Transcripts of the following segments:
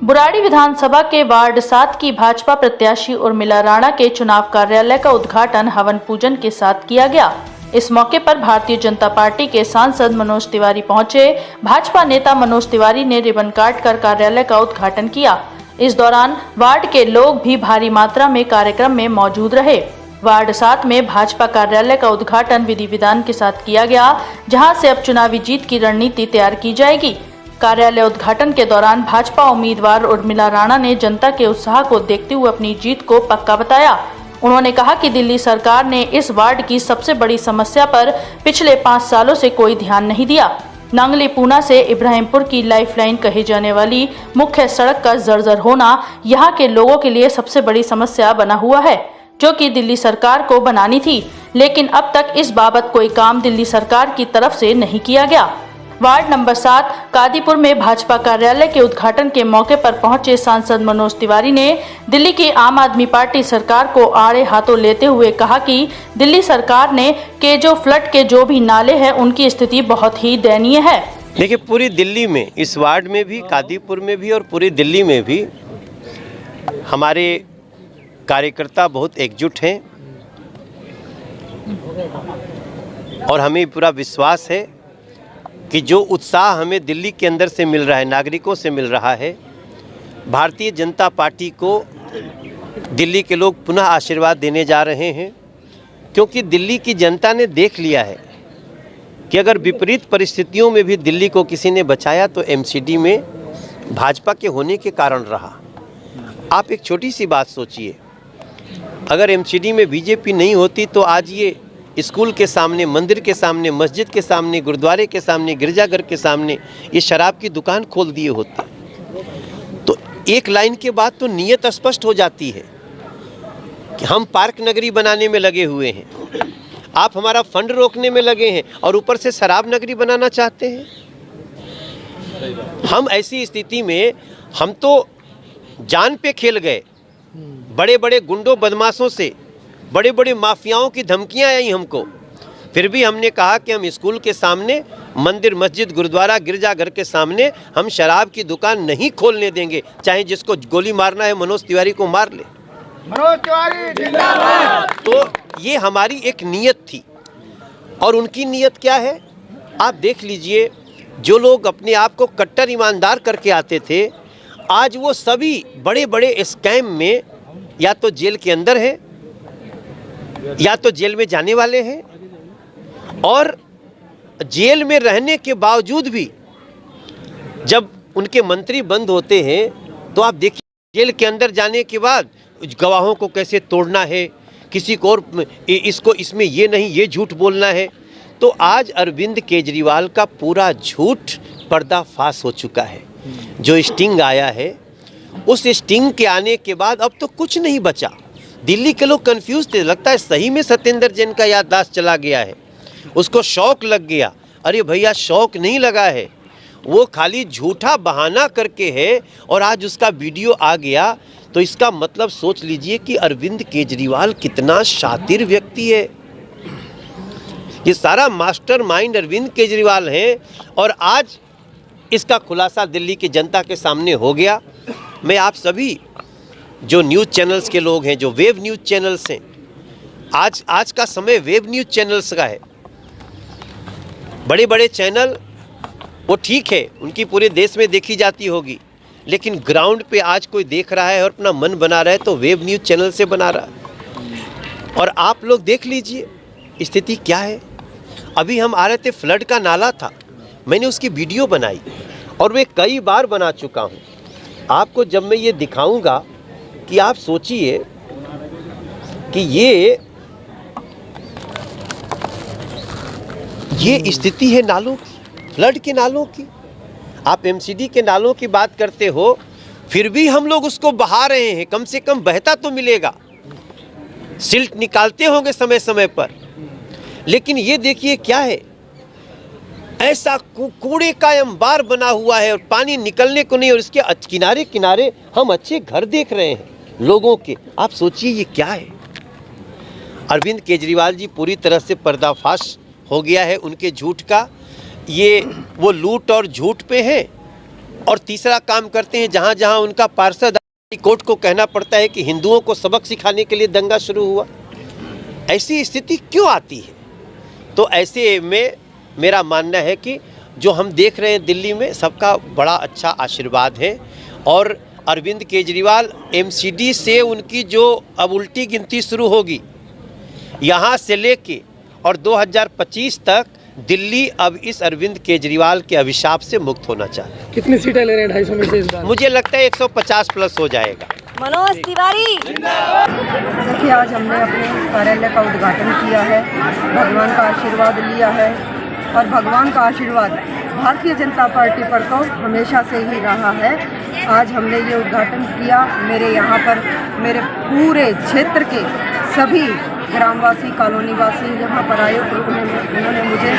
बुराड़ी विधानसभा के वार्ड 7 की भाजपा प्रत्याशी उर्मिला राणा के चुनाव कार्यालय का उद्घाटन हवन पूजन के साथ किया गया। इस मौके पर भारतीय जनता पार्टी के सांसद मनोज तिवारी पहुंचे। भाजपा नेता मनोज तिवारी ने रिबन काट कर कार्यालय का उद्घाटन किया। इस दौरान वार्ड के लोग भी भारी मात्रा में कार्यक्रम में मौजूद रहे। वार्ड 7 में भाजपा कार्यालय का उद्घाटन विधि विधान के साथ किया गया, जहां से अब चुनावी जीत की रणनीति तैयार की जाएगी। कार्यालय उद्घाटन के दौरान भाजपा उम्मीदवार उर्मिला राणा ने जनता के उत्साह को देखते हुए अपनी जीत को पक्का बताया। उन्होंने कहा कि दिल्ली सरकार ने इस वार्ड की सबसे बड़ी समस्या पर पिछले 5 सालों से कोई ध्यान नहीं दिया। नांगली पूना से इब्राहिमपुर की लाइफलाइन कही जाने वाली मुख्य सड़क का जर्जर होना यहाँ के लोगों के लिए सबसे बड़ी समस्या बना हुआ है, जो कि दिल्ली सरकार को बनानी थी, लेकिन अब तक इस बाबत कोई काम दिल्ली सरकार की तरफ से नहीं किया गया। वार्ड नंबर 7 कादीपुर में भाजपा कार्यालय के उद्घाटन के मौके पर पहुंचे सांसद मनोज तिवारी ने दिल्ली की आम आदमी पार्टी सरकार को आड़े हाथों लेते हुए कहा कि दिल्ली सरकार ने जो फ्लड के जो भी नाले हैं उनकी स्थिति बहुत ही दयनीय है। देखिए, पूरी दिल्ली में, इस वार्ड में भी, कादीपुर में भी और पूरी दिल्ली में भी हमारे कार्यकर्ता बहुत एकजुट हैं और हमें पूरा विश्वास है कि जो उत्साह हमें दिल्ली के अंदर से मिल रहा है, नागरिकों से मिल रहा है, भारतीय जनता पार्टी को दिल्ली के लोग पुनः आशीर्वाद देने जा रहे हैं। क्योंकि दिल्ली की जनता ने देख लिया है कि अगर विपरीत परिस्थितियों में भी दिल्ली को किसी ने बचाया तो एमसीडी में भाजपा के होने के कारण रहा। आप एक छोटी सी बात सोचिए, अगर एमसीडी में बीजेपी नहीं होती तो आज ये स्कूल के सामने, मंदिर के सामने, मस्जिद के सामने, गुरुद्वारे के सामने, गिरजाघर के सामने ये शराब की दुकान खोल दिए होते। तो एक लाइन के बाद तो नीयत स्पष्ट हो जाती है कि हम पार्क नगरी बनाने में लगे हुए हैं, आप हमारा फंड रोकने में लगे हैं और ऊपर से शराब नगरी बनाना चाहते हैं। हम ऐसी स्थिति में हम तो जान पे खेल गए। बड़े बड़े गुंडों बदमाशों से, बड़े बड़े माफियाओं की धमकियां आई हमको, फिर भी हमने कहा कि हम स्कूल के सामने, मंदिर, मस्जिद, गुरुद्वारा, गिरजाघर के सामने हम शराब की दुकान नहीं खोलने देंगे। चाहे जिसको गोली मारना है मनोज तिवारी को मार ले। मनोज तिवारी जिंदाबाद। तो ये हमारी एक नीयत थी और उनकी नीयत क्या है आप देख लीजिए। जो लोग अपने आप को कट्टर ईमानदार करके आते थे, आज वो सभी बड़े बड़े स्कैम में या तो जेल के अंदर है या तो जेल में जाने वाले हैं, और जेल में रहने के बावजूद भी जब उनके मंत्री बंद होते हैं तो आप देखिए जेल के अंदर जाने के बाद गवाहों को कैसे तोड़ना है, किसी को और इसको इसमें ये नहीं, ये झूठ बोलना है। तो आज अरविंद केजरीवाल का पूरा झूठ पर्दाफाश हो चुका है। जो स्टिंग आया है, उस स्टिंग के आने के बाद अब तो कुछ नहीं बचा। दिल्ली के लोग कंफ्यूज थे, लगता है सही में सत्येंद्र जैन का याददाश्त चला गया है, उसको शौक लग गया। अरे भैया, शौक नहीं लगा है, वो खाली झूठा बहाना करके है और आज उसका वीडियो आ गया। तो इसका मतलब सोच लीजिए कि अरविंद केजरीवाल कितना शातिर व्यक्ति है। ये सारा मास्टरमाइंड अरविंद केजरीवाल है और आज इसका खुलासा दिल्ली की जनता के सामने हो गया। मैं आप सभी जो न्यूज़ चैनल्स के लोग हैं, जो वेब न्यूज़ चैनल्स हैं, आज का समय वेब न्यूज़ चैनल्स का है। बड़े बड़े चैनल वो ठीक है, उनकी पूरे देश में देखी जाती होगी, लेकिन ग्राउंड पे आज कोई देख रहा है और अपना मन बना रहा है तो वेब न्यूज़ चैनल से बना रहा है। और आप लोग देख लीजिए स्थिति क्या है। अभी हम आ रहे थे, फ्लड का नाला था, मैंने उसकी वीडियो बनाई और मैं कई बार बना चुका हूँ। आपको जब मैं ये दिखाऊंगा कि आप सोचिए कि ये स्थिति है नालों की, फ्लड के नालों की। आप एमसीडी के नालों की बात करते हो, फिर भी हम लोग उसको बहा रहे हैं। कम से कम बहता तो मिलेगा, सिल्ट निकालते होंगे समय समय पर। लेकिन ये देखिए क्या है, ऐसा कूड़े का अंबार बना हुआ है और पानी निकलने को नहीं, और इसके किनारे किनारे हम अच्छे घर देख रहे हैं लोगों के। आप सोचिए ये क्या है। अरविंद केजरीवाल जी पूरी तरह से पर्दाफाश हो गया है उनके झूठ का। ये वो लूट और झूठ पे हैं और तीसरा काम करते हैं जहाँ जहाँ उनका पार्षद कोर्ट को कहना पड़ता है कि हिंदुओं को सबक सिखाने के लिए दंगा शुरू हुआ। ऐसी स्थिति क्यों आती है? तो ऐसे में मेरा मानना है कि जो हम देख रहे हैं दिल्ली में, सबका बड़ा अच्छा आशीर्वाद है। और अरविंद केजरीवाल एमसीडी से उनकी जो अब उल्टी गिनती शुरू होगी, यहाँ से लेके और 2025 तक दिल्ली अब इस अरविंद केजरीवाल के अभिशाप से मुक्त होना चाहता है। कितनी सीटें ले रहे हैं 250 में से इस बार? मुझे लगता है 150 प्लस हो जाएगा। मनोज तिवारी। देखिए, आज हमने अपने कार्यालय का उद्घाटन किया है, भगवान का आशीर्वाद लिया है और भगवान का आशीर्वाद भारतीय जनता पार्टी पर तो हमेशा से ही रहा है। आज हमने ये उद्घाटन किया। मेरे यहाँ पर मेरे पूरे क्षेत्र के सभी ग्रामवासी, कॉलोनीवासी यहाँ पर आए और उन्होंने मुझे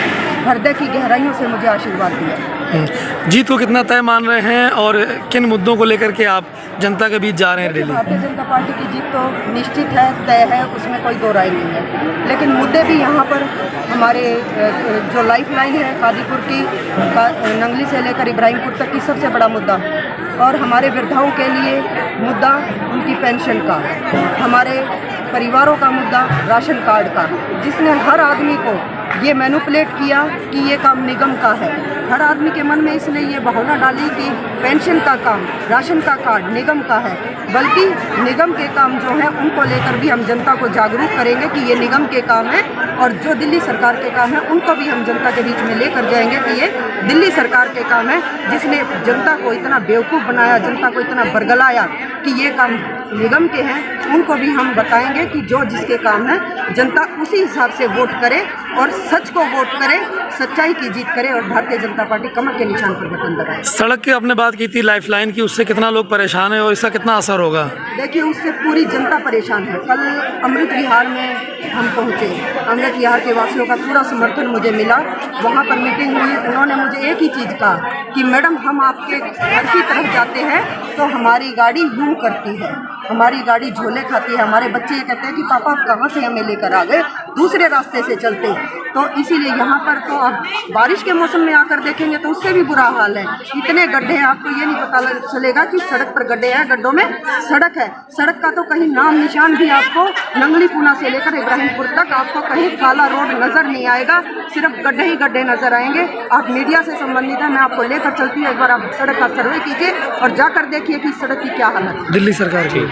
हृदय की गहराइयों से मुझे आशीर्वाद दिया। जीत को कितना तय मान रहे हैं और किन मुद्दों को लेकर के आप जनता के बीच जा रहे हैं दिल्ली? भारतीय जनता पार्टी की जीत तो निश्चित है, तय है, उसमें कोई दो राय नहीं है। लेकिन मुद्दे भी यहाँ पर हमारे जो लाइफ लाइन है कादीपुर की, नंगली से लेकर इब्राहिमपुर तक की सबसे बड़ा मुद्दा, और हमारे वृद्धाओं के लिए मुद्दा उनकी पेंशन का, हमारे परिवारों का मुद्दा राशन कार्ड का, जिसने हर आदमी को ये मैनिपुलेट किया कि ये काम निगम का है। हर आदमी के मन में इसने ये भावना डाली कि पेंशन का काम, राशन का कार्ड निगम का है, बल्कि निगम के काम जो हैं उनको लेकर भी हम जनता को जागरूक करेंगे कि ये निगम के काम है, और जो दिल्ली सरकार के काम है उनको भी हम जनता के बीच में लेकर जाएंगे कि ये दिल्ली सरकार के काम है, जिसने जनता को इतना बेवकूफ़ बनाया, जनता को इतना बरगलाया कि ये काम निगम के हैं। उनको भी हम बताएंगे कि जो जिसके काम है जनता उसी हिसाब से वोट करे और सच को वोट करे, सच्चाई की जीत करे और भारतीय जनता पार्टी कमर के निशान पर बटन दबाए। सड़क की आपने बात की थी, लाइफलाइन की, उससे कितना लोग परेशान है और इसका कितना असर होगा? देखिए, उससे पूरी जनता परेशान है। कल अमृत विहार में हम पहुँचे, अमृत विहार के वासियों का पूरा समर्थन मुझे मिला। वहाँ पर मीटिंग हुई, उन्होंने मुझे एक ही चीज़ कहा कि मैडम, हम आपके घर की तरफ जाते हैं तो हमारी गाड़ी यूँ करती है, हमारी गाड़ी झोले खाती है। हमारे बच्चे ये कहते हैं कि पापा आप कहाँ से हमें लेकर आ गए, दूसरे रास्ते से चलते। तो इसीलिए यहाँ पर तो अब बारिश के मौसम में आकर देखेंगे तो उससे भी बुरा हाल है। इतने गड्ढे हैं, आपको ये नहीं पता चलेगा कि सड़क पर गड्ढे हैं, गड्ढों में सड़क है। सड़क का तो कहीं नाम निशान भी आपको नंगली पूना से लेकर इब्राहिमपुर तक आपको कहीं काला रोड नज़र नहीं आएगा, सिर्फ गड्ढे ही गड्ढे नज़र आएंगे। आप मीडिया से संबंधित है, मैं आपको लेकर चलती हूँ, एक बार आप सड़क का सर्वे कीजिए और जाकर देखिए कि सड़क की क्या हालत है। दिल्ली सरकार की